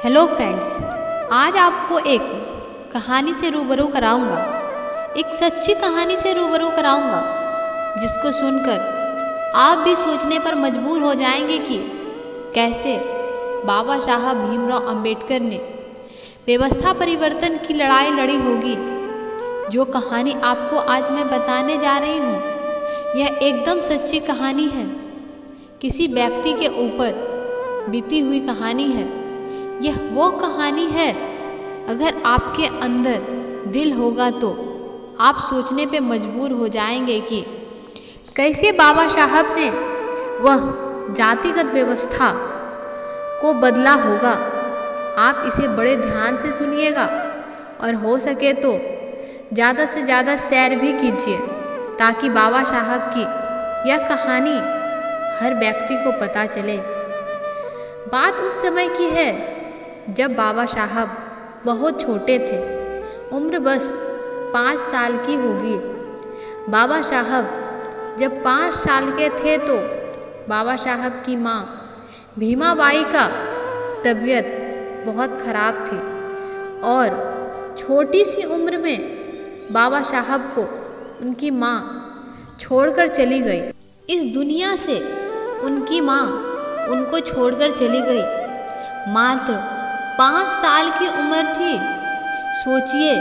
Hello friends, आज आपको एक कहानी से रूबरू कराऊंगा। एक सच्ची कहानी से रूबरू कराऊंगा जिसको सुनकर आप भी सोचने पर मजबूर हो जाएंगे कि कैसे बाबा साहब भीमराव अंबेडकर ने व्यवस्था परिवर्तन की लड़ाई लड़ी होगी। जो कहानी आपको आज मैं बताने जा रही हूँ, यह एकदम सच्ची कहानी है। किसी व्यक्ति के ऊपर बीती हुई कहानी है। यह वो कहानी है, अगर आपके अंदर दिल होगा तो आप सोचने पे मजबूर हो जाएंगे कि कैसे बाबा साहब ने वह जातिगत व्यवस्था को बदला होगा। आप इसे बड़े ध्यान से सुनिएगा और हो सके तो ज़्यादा से ज़्यादा शेयर भी कीजिए, ताकि बाबा साहब की यह कहानी हर व्यक्ति को पता चले। बात उस समय की है जब बाबा साहब बहुत छोटे थे, उम्र बस 5 साल की होगी। बाबा साहब जब 5 साल के थे तो बाबा साहब की माँ भीमाबाई का तबीयत बहुत ख़राब थी और छोटी सी उम्र में बाबा साहब को उनकी माँ छोड़कर चली गई। इस दुनिया से उनकी माँ उनको छोड़कर चली गई। मात्र 5 साल की उम्र थी। सोचिए,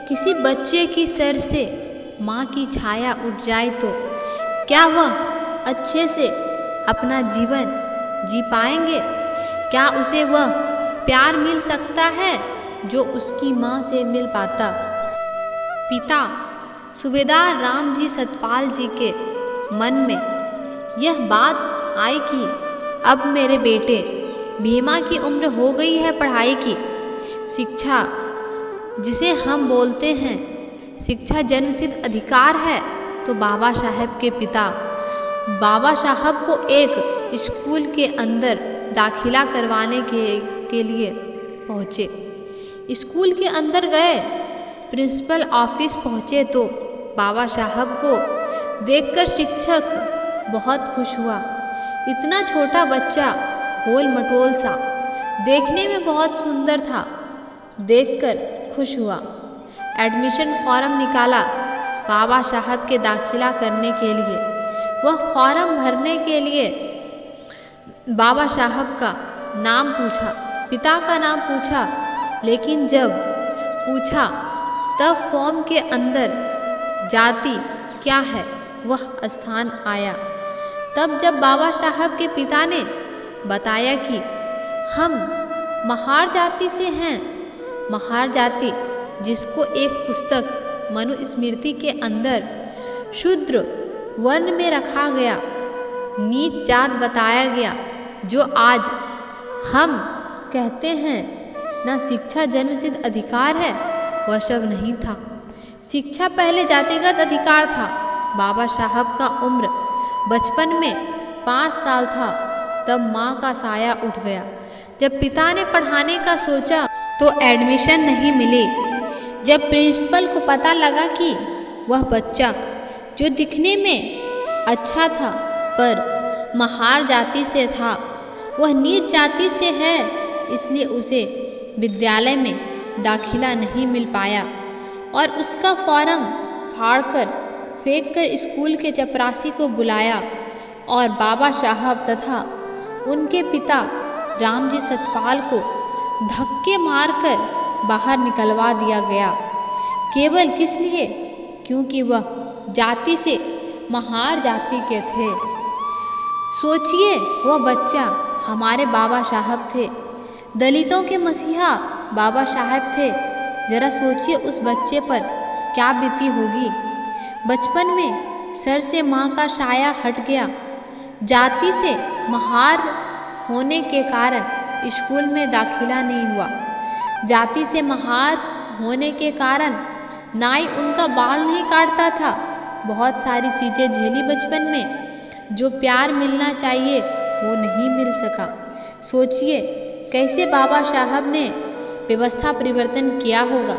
किसी बच्चे की सर से माँ की छाया उठ जाए तो क्या वह अच्छे से अपना जीवन जी पाएंगे? क्या उसे वह प्यार मिल सकता है जो उसकी माँ से मिल पाता? पिता सूबेदार रामजी सतपाल जी के मन में यह बात आई कि अब मेरे बेटे भीमा की उम्र हो गई है पढ़ाई की। शिक्षा जिसे हम बोलते हैं शिक्षा जन्मसिद्ध अधिकार है, तो बाबा साहब के पिता बाबा साहब को एक स्कूल के अंदर दाखिला करवाने के लिए पहुँचे। स्कूल के अंदर गए, प्रिंसिपल ऑफिस पहुँचे तो बाबा साहब को देखकर शिक्षक बहुत खुश हुआ। इतना छोटा बच्चा, गोल मटोल सा, देखने में बहुत सुंदर था, देखकर खुश हुआ। एडमिशन फॉर्म निकाला बाबा साहब के दाखिला करने के लिए। वह फॉर्म भरने के लिए बाबा साहब का नाम पूछा, पिता का नाम पूछा, लेकिन जब पूछा तब फॉर्म के अंदर जाति क्या है वह स्थान आया। तब जब बाबा साहब के पिता ने बताया कि हम महार जाति से हैं, महार जाति जिसको एक पुस्तक मनुस्मृति के अंदर शूद्र वर्ण में रखा गया, नीच जात बताया गया, जो आज हम कहते हैं ना शिक्षा जन्मसिद्ध अधिकार है, वह सब नहीं था। शिक्षा पहले जातिगत अधिकार था। बाबा साहब का उम्र बचपन में 5 साल था, तब माँ का साया उठ गया। जब पिता ने पढ़ाने का सोचा तो एडमिशन नहीं मिली। जब प्रिंसिपल को पता लगा कि वह बच्चा जो दिखने में अच्छा था पर महार जाति से था, वह नीच जाति से है, इसलिए उसे विद्यालय में दाखिला नहीं मिल पाया और उसका फॉर्म फाड़कर फेंककर स्कूल के चपरासी को बुलाया और बाबा साहब तथा उनके पिता रामजी सतपाल को धक्के मारकर बाहर निकलवा दिया गया। केवल किस लिए? क्योंकि वह जाति से महार जाति के थे। सोचिए, वह बच्चा हमारे बाबा साहब थे, दलितों के मसीहा बाबा साहब थे। जरा सोचिए उस बच्चे पर क्या बीती होगी। बचपन में सर से माँ का साया हट गया। जाति से महार होने के कारण स्कूल में दाखिला नहीं हुआ। जाति से महार होने के कारण नाई उनका बाल नहीं काटता था। बहुत सारी चीज़ें झेली बचपन में, जो प्यार मिलना चाहिए वो नहीं मिल सका। सोचिए कैसे बाबा साहब ने व्यवस्था परिवर्तन किया होगा।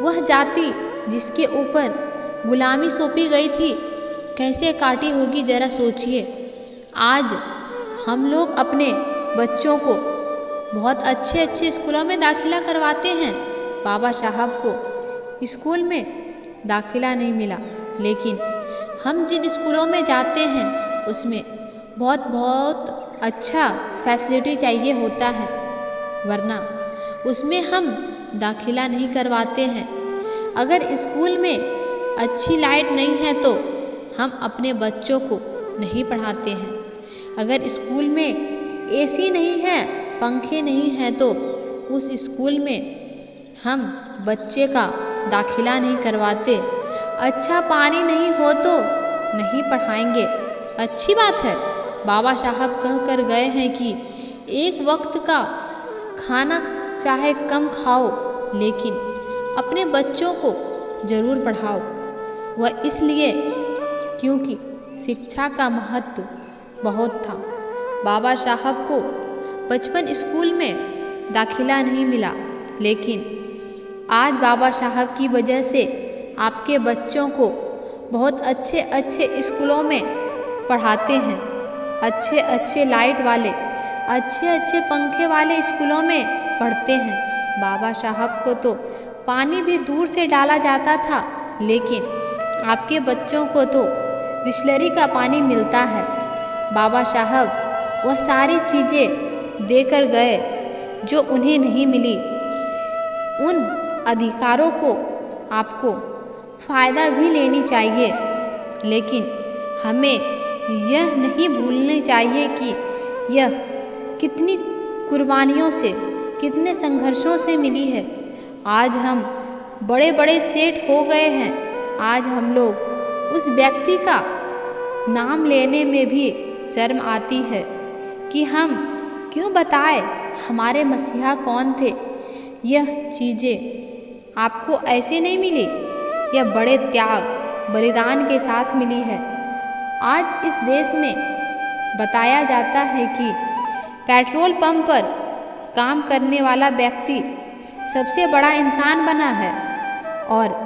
वह जाति जिसके ऊपर गुलामी सौंपी गई थी कैसे काटी होगी, जरा सोचिए। आज हम लोग अपने बच्चों को बहुत अच्छे अच्छे स्कूलों में दाखिला करवाते हैं। बाबा साहब को स्कूल में दाखिला नहीं मिला, लेकिन हम जिन स्कूलों में जाते हैं उसमें बहुत बहुत अच्छा फैसिलिटी चाहिए होता है, वरना उसमें हम दाखिला नहीं करवाते हैं। अगर स्कूल में अच्छी लाइट नहीं है तो हम अपने बच्चों को नहीं पढ़ाते हैं। अगर स्कूल में एसी नहीं है, पंखे नहीं हैं तो उस स्कूल में हम बच्चे का दाखिला नहीं करवाते। अच्छा पानी नहीं हो तो नहीं पढ़ाएंगे। अच्छी बात है, बाबा साहब कह कर गए हैं कि एक वक्त का खाना चाहे कम खाओ, लेकिन अपने बच्चों को ज़रूर पढ़ाओ। वह इसलिए क्योंकि शिक्षा का महत्व बहुत था। बाबा साहब को बचपन स्कूल में दाखिला नहीं मिला, लेकिन आज बाबा साहब की वजह से आपके बच्चों को बहुत अच्छे अच्छे स्कूलों में पढ़ाते हैं। अच्छे अच्छे लाइट वाले, अच्छे अच्छे पंखे वाले स्कूलों में पढ़ते हैं। बाबा साहब को तो पानी भी दूर से डाला जाता था, लेकिन आपके बच्चों को तो बिसलेरी का पानी मिलता है। बाबा साहब वह सारी चीज़ें देकर गए जो उन्हें नहीं मिली। उन अधिकारों को आपको फ़ायदा भी लेनी चाहिए, लेकिन हमें यह नहीं भूलनी चाहिए कि यह कितनी कुर्बानियों से, कितने संघर्षों से मिली है। आज हम बड़े बड़े सेठ हो गए हैं। आज हम लोग उस व्यक्ति का नाम लेने में भी शर्म आती है कि हम क्यों बताएं हमारे मसीहा कौन थे। यह चीज़ें आपको ऐसे नहीं मिली, यह बड़े त्याग बलिदान के साथ मिली है। आज इस देश में बताया जाता है कि पेट्रोल पंप पर काम करने वाला व्यक्ति सबसे बड़ा इंसान बना है और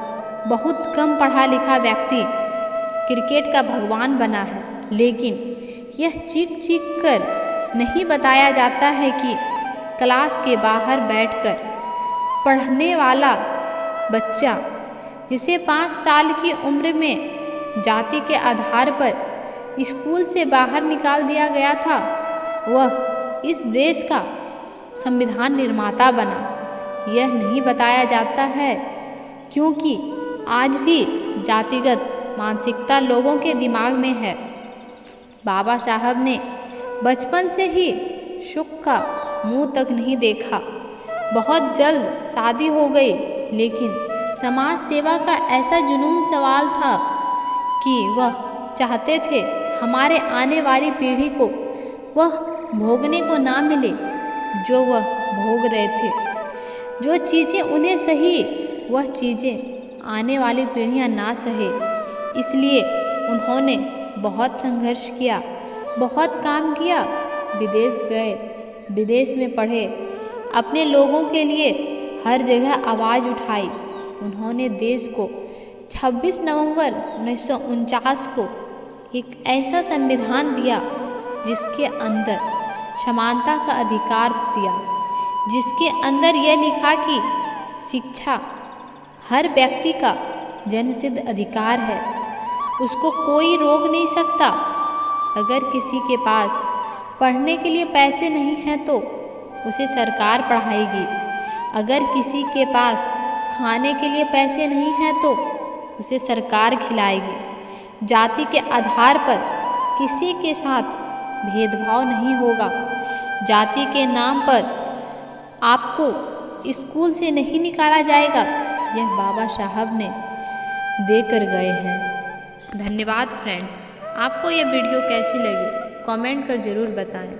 बहुत कम पढ़ा लिखा व्यक्ति क्रिकेट का भगवान बना है। लेकिन यह चीख चीख कर नहीं बताया जाता है कि क्लास के बाहर बैठकर पढ़ने वाला बच्चा, जिसे 5 साल की उम्र में जाति के आधार पर स्कूल से बाहर निकाल दिया गया था, वह इस देश का संविधान निर्माता बना। यह नहीं बताया जाता है क्योंकि आज भी जातिगत मानसिकता लोगों के दिमाग में है। बाबा साहब ने बचपन से ही सुख का मुंह तक नहीं देखा। बहुत जल्द शादी हो गई, लेकिन समाज सेवा का ऐसा जुनून सवाल था कि वह चाहते थे हमारे आने वाली पीढ़ी को वह भोगने को ना मिले जो वह भोग रहे थे। जो चीज़ें उन्हें सही, वह चीज़ें आने वाली पीढ़ियां ना सहे। इसलिए उन्होंने बहुत संघर्ष किया, बहुत काम किया। विदेश गए, विदेश में पढ़े, अपने लोगों के लिए हर जगह आवाज़ उठाई। उन्होंने देश को 26 नवंबर 1949 को एक ऐसा संविधान दिया जिसके अंदर समानता का अधिकार दिया, जिसके अंदर यह लिखा कि शिक्षा हर व्यक्ति का जन्मसिद्ध अधिकार है, उसको कोई रोक नहीं सकता। अगर किसी के पास पढ़ने के लिए पैसे नहीं हैं तो उसे सरकार पढ़ाएगी। अगर किसी के पास खाने के लिए पैसे नहीं हैं तो उसे सरकार खिलाएगी। जाति के आधार पर किसी के साथ भेदभाव नहीं होगा। जाति के नाम पर आपको स्कूल से नहीं निकाला जाएगा। यह बाबा साहब ने देकर गए हैं। धन्यवाद फ्रेंड्स। आपको यह वीडियो कैसी लगी कमेंट कर ज़रूर बताएं।